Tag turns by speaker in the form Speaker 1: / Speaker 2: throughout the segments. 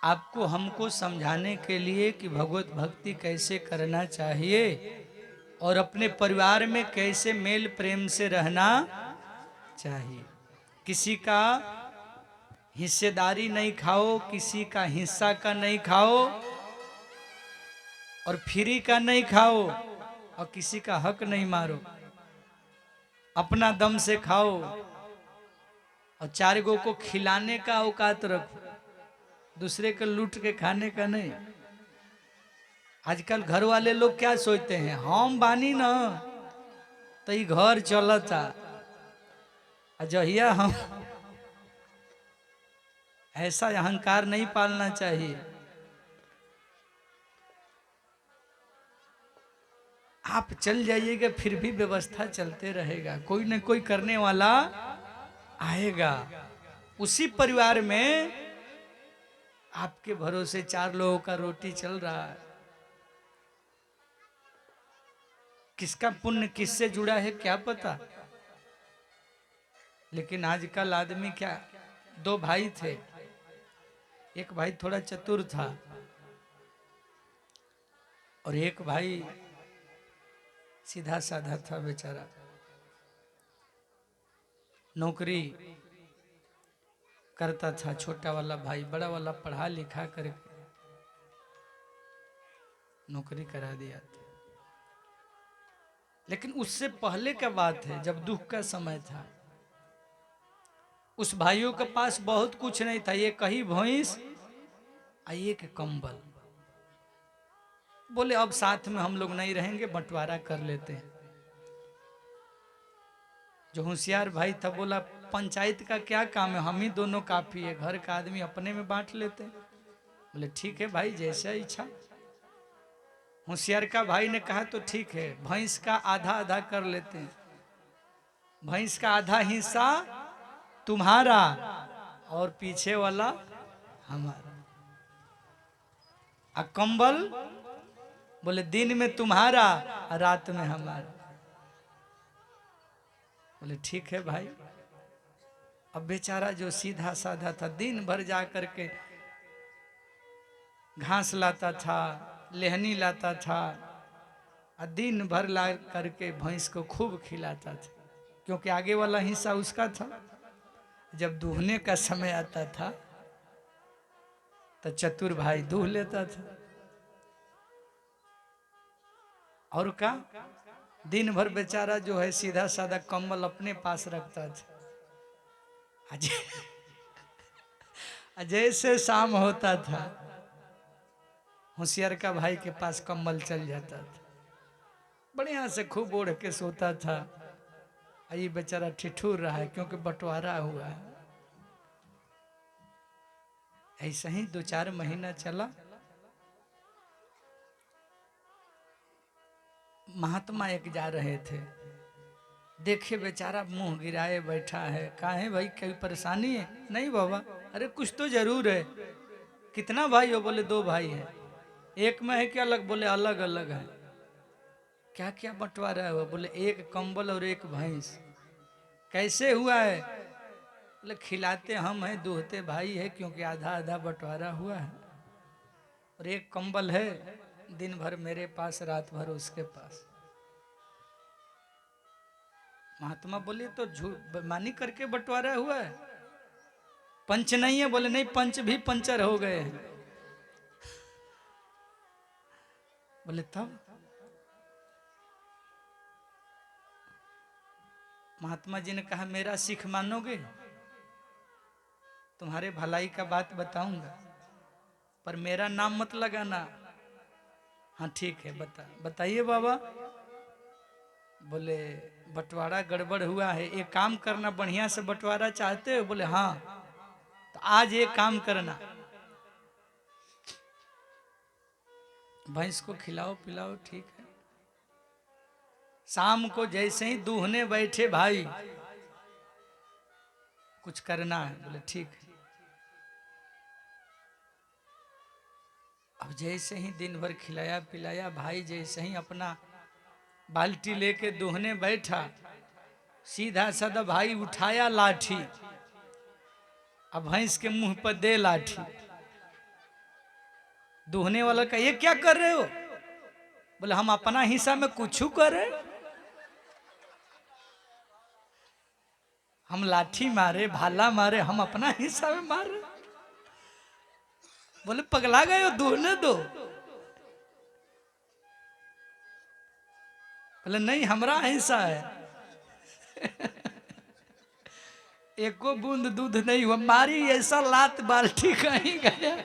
Speaker 1: आपको हमको समझाने के लिए कि भगवत भक्ति कैसे करना चाहिए और अपने परिवार में कैसे मेल प्रेम से रहना चाहिए। किसी का हिस्सेदारी नहीं खाओ, किसी का हिस्सा का नहीं खाओ और फ्री का नहीं खाओ और किसी का हक नहीं मारो। अपना दम से खाओ और चार गो को खिलाने का औकात रखो, दूसरे को लूट के खाने का नहीं। आजकल घर वाले लोग क्या सोचते हैं, हम बानी ना तो ये घर चलता, जहिया हम ऐसा अहंकार नहीं पालना चाहिए। आप चल जाइएगा फिर भी व्यवस्था चलते रहेगा, कोई न कोई करने वाला आएगा। उसी परिवार में आपके भरोसे चार लोगों का रोटी चल रहा है। किसका पुण्य किससे जुड़ा है क्या पता। लेकिन आजकल आदमी क्या, दो भाई थे, एक भाई थोड़ा चतुर था और एक भाई सीधा साधा था बेचारा। नौकरी करता था छोटा वाला भाई, बड़ा वाला पढ़ा लिखा करके नौकरी करा दिया था। लेकिन उससे पहले का बात है, जब दुख का समय था, उस भाइयों के पास बहुत कुछ नहीं था, ये कही भैंस एक कंबल। बोले अब साथ में हम लोग नहीं रहेंगे, बंटवारा कर लेते हैं। जो होशियार भाई था बोला पंचायत का क्या काम है, हम ही दोनों काफी है, घर का आदमी अपने में बांट लेते हैं। बोले ठीक है भाई, जैसा इच्छा। होशियार का भाई ने कहा तो ठीक है, भैंस का आधा आधा कर लेते हैं, भैंस का आधा हिस्सा तुम्हारा और पीछे वाला हमारा। आ कंबल बोले दिन में तुम्हारा और रात में हमारा। बोले ठीक है भाई। अब बेचारा जो सीधा साधा था, दिन भर जा करके घास लाता था, लेहनी लाता था और दिन भर ला करके भैंस को खूब खिलाता था, क्योंकि आगे वाला हिस्सा उसका था। जब दूहने का समय आता था तो चतुर भाई दूह लेता था। और का दिन भर बेचारा जो है सीधा साधा कंबल अपने पास रखता था। जैसे शाम होता था, होशियार का भाई के पास कंबल चल जाता था, बढ़िया से खूब ओढ़ के सोता था। ये बेचारा ठिठुर रहा है क्योंकि बंटवारा हुआ है। ऐसा ही 2-4 महीना चला। महात्मा एक जा रहे थे, देखे बेचारा मुंह गिराए बैठा है। कहा है भाई, कोई परेशानी है? नहीं बाबा। अरे कुछ तो जरूर है। कितना भाई हो? बोले 2 भाई है। एक में है कि अलग? बोले अलग अलग है। क्या क्या बंटवारा हुआ? बोले एक कंबल और एक भैंस। कैसे हुआ है? बोले खिलाते हम हैं, दूहते भाई है, क्योंकि आधा आधा बंटवारा हुआ है। और एक कंबल है, दिन भर मेरे पास, रात भर उसके पास। महात्मा बोले तो झूठ बेईमानी करके बंटवारा हुआ है, पंच नहीं है? बोले नहीं, पंच भी पंचर हो गए हैं। बोले तब? महात्मा जी ने कहा मेरा सिख मानोगे? तुम्हारे भलाई का बात बताऊंगा, पर मेरा नाम मत लगाना। हाँ ठीक है, बताइए बाबा। बोले बंटवारा गड़बड़ हुआ है, एक काम करना, बढ़िया से बंटवारा चाहते हो? बोले हाँ। तो आज एक काम करना, भैंस को खिलाओ पिलाओ, ठीक है। शाम को जैसे ही दूहने बैठे भाई, कुछ करना है। बोले ठीक है। अब जैसे ही दिन भर खिलाया पिलाया, भाई जैसे ही अपना बाल्टी लेके दूहने बैठा, सीधा साधा भाई उठाया लाठी, अब भैंस के मुंह पर दे लाठी। दूहने वाला का ये क्या कर रहे हो? बोले हम अपना हिस्सा में कुछ कर रहे, हम लाठी मारे भाला मारे, हम अपना हिस्सा में मार रहे। बोले पगला गए हो, दूहने दो। बोले नहीं हमारा हिस्सा है। एको बूंद दूध नहीं हुआ, मारी ऐसा लात बाल्टी कहीं गया।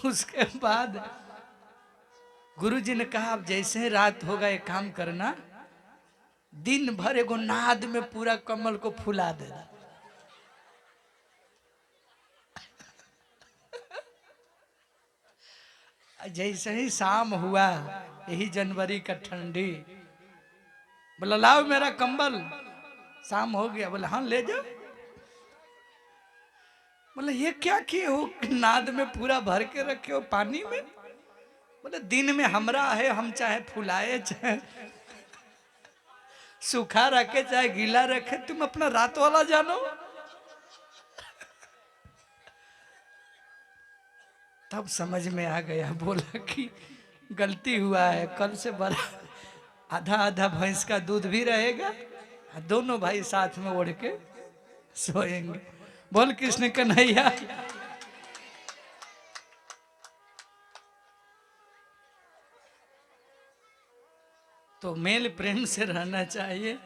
Speaker 1: उसके बाद गुरुजी ने कहा अब जैसे रात होगा एक काम करना, दिन भर एगो नाद में पूरा कमल को फुला देना। जैसे ही शाम हुआ, यही जनवरी का ठंडी, बोला लाओ मेरा कंबल, शाम हो गया। बोला हाँ ले जाओ। बोले ये क्या किए हो, नाद में पूरा भर के रखे हो पानी में? बोले दिन में हमरा है, हम चाहे फुलाए चाहे सूखा रखे चाहे गीला रखे, तुम अपना रात वाला जानो। तब समझ में आ गया, बोला कि गलती हुआ है, कल से बड़ा आधा आधा भैंस का दूध भी रहेगा, दोनों भाई साथ में ओढ़ के सोएंगे। बोल कृष्ण कन्हैया। तो मेल प्रेम से रहना चाहिए,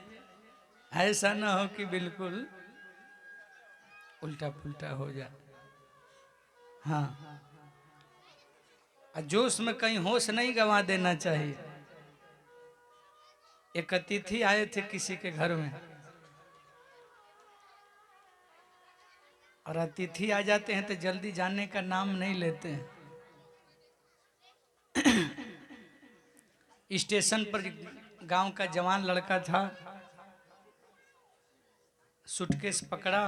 Speaker 1: ऐसा ना हो कि बिल्कुल उल्टा पुल्टा हो जाए। हाँ, जोश में कहीं होश नहीं गंवा देना चाहिए। एक अतिथि आए थे किसी के घर में, और अतिथि आ जाते हैं तो जल्दी जाने का नाम नहीं लेते हैं। स्टेशन पर गांव का जवान लड़का था, सूटकेस पकड़ा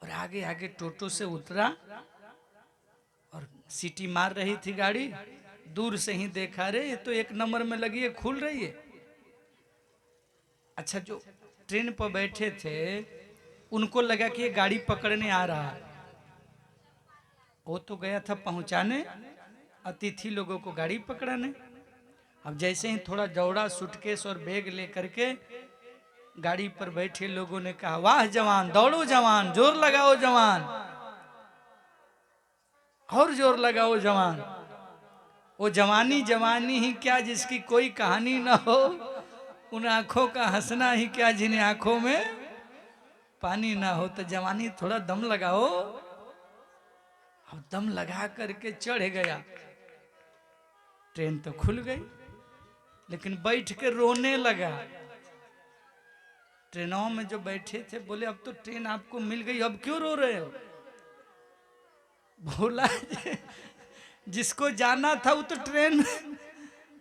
Speaker 1: और आगे आगे टोटो से उतरा, और सीटी मार रही थी गाड़ी। दूर से ही देखा, रे ये तो एक नंबर में लगी है, खुल रही है। अच्छा, जो ट्रेन पर बैठे थे उनको लगा कि ये गाड़ी पकड़ने आ रहा है। वो तो गया था पहुंचाने, अतिथि लोगों को गाड़ी पकड़ाने। अब जैसे ही थोड़ा दौड़ा, सूटकेस और बैग लेकर के गाड़ी पर बैठे लोगों ने कहा वाह जवान, दौड़ो जवान, जोर लगाओ जवान, और जोर लगाओ जवान। वो जवानी जवानी ही क्या जिसकी कोई कहानी ना हो, उन आंखों का हंसना ही क्या जिन्हें आंखों में पानी ना हो। तो जवानी थोड़ा दम लगाओ। अब दम लगा करके चढ़ गया, ट्रेन तो खुल गई, लेकिन बैठ के रोने लगा। ट्रेनों में जो बैठे थे बोले अब तो ट्रेन आपको मिल गई, अब क्यों रो रहे हो? बोला जिसको जाना था वो तो ट्रेन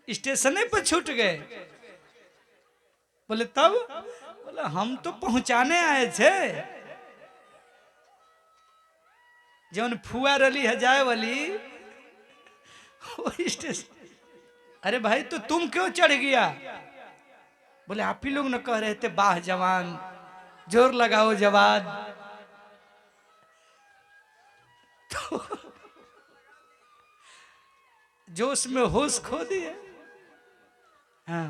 Speaker 1: स्टेशन पर छूट गए। बोले तब? बोले हम तो पहुंचाने आए थे, जौन फुआ रली है जाए वाली वो स्टेशन। अरे भाई तो तुम क्यों चढ़ गया? बोले आप ही लोग न कह रहे थे वाह जवान, जोर लगाओ जवान। तो जोश में होश खो दिए। हाँ,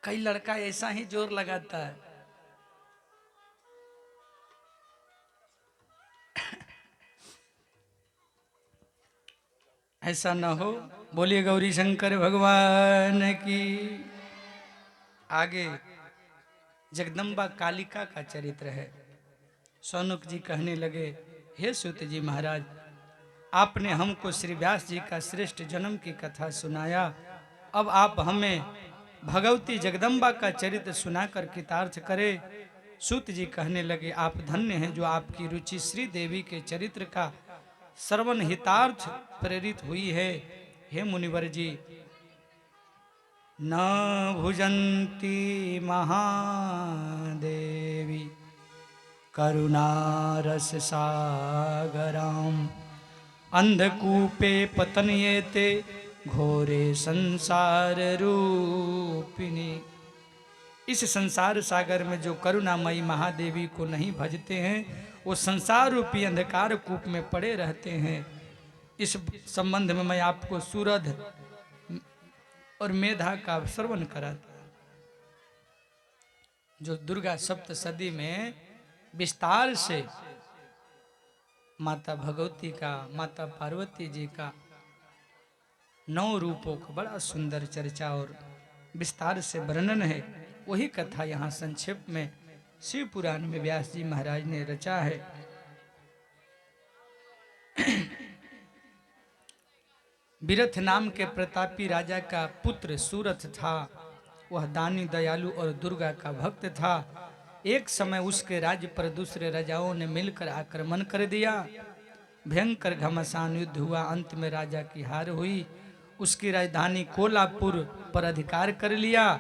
Speaker 1: कई लड़का ऐसा ही जोर लगाता है। ऐसा ना हो। बोलिए गौरी शंकर भगवान की। आगे जगदम्बा कालिका का चरित्र है। सौनक जी कहने लगे, हे सूत जी महाराज, आपने हमको श्री व्यास जी का श्रेष्ठ जन्म की कथा सुनाया, अब आप हमें भगवती जगदम्बा का चरित्र सुनाकर कृतार्थ करें। सूत जी कहने लगे, आप धन्य हैं जो आपकी रुचि श्री देवी के चरित्र का श्रवण हितार्थ प्रेरित हुई है। हे मुनिवर जी, न भुजंती महादेवी करुणारस सागराम, अंधकूपे पतनयेते घोरे संसार रूपिणी। इस संसार सागर में जो करुणामयी महादेवी को नहीं भजते हैं वो संसार रूपी अंधकार कूप में पड़े रहते हैं। इस संबंध में मैं आपको सूरध और मेधा का श्रवण कराता। जो दुर्गा सप्तशती में विस्तार से माता भगवती का, माता पार्वती जी का 9 रूपों का बड़ा सुंदर चर्चा और विस्तार से वर्णन है, वही कथा यहाँ संक्षेप में शिव पुराण में व्यास जी महाराज ने रचा है। विरथ नाम के प्रतापी राजा का पुत्र सूरथ था। वह दानी, दयालु और दुर्गा का भक्त था। एक समय उसके राज्य पर दूसरे राजाओं ने मिलकर आक्रमण कर दिया। भयंकर घमासान युद्ध हुआ। अंत में राजा की हार हुई। उसकी राजधानी कोल्हापुर पर अधिकार कर लिया।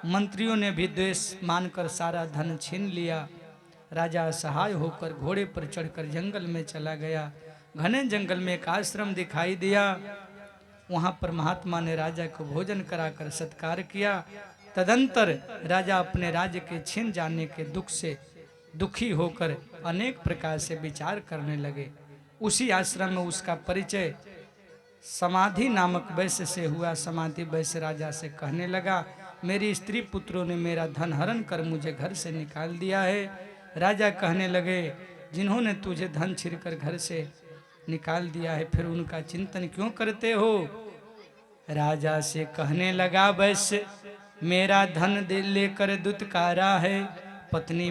Speaker 1: मंत्रियों ने भी द्वेष मानकर सारा धन छीन लिया। राजा असहाय होकर घोड़े पर चढ़कर जंगल में चला गया। घने जंगल में एक आश्रम दिखाई दिया। वहां पर महात्मा ने राजा को भोजन कराकर सत्कार किया। तदंतर राजा अपने राज्य के छीन जाने के दुख से दुखी होकर अनेक प्रकार से विचार करने लगे। उसी आश्रम में उसका परिचय समाधि नामक वैश्य से हुआ। समाधि वैश्य राजा से कहने लगा, मेरी स्त्री पुत्रों ने मेरा धन हरण कर मुझे घर से निकाल दिया है। राजा कहने लगे, जिन्होंने तुझे धन छीनकर घर से निकाल दिया है फिर उनका चिंतन क्यों करते हो? राजा से कहने लगा, वैश्य मेरा धन लेकर दुत्कारा है। पत्नी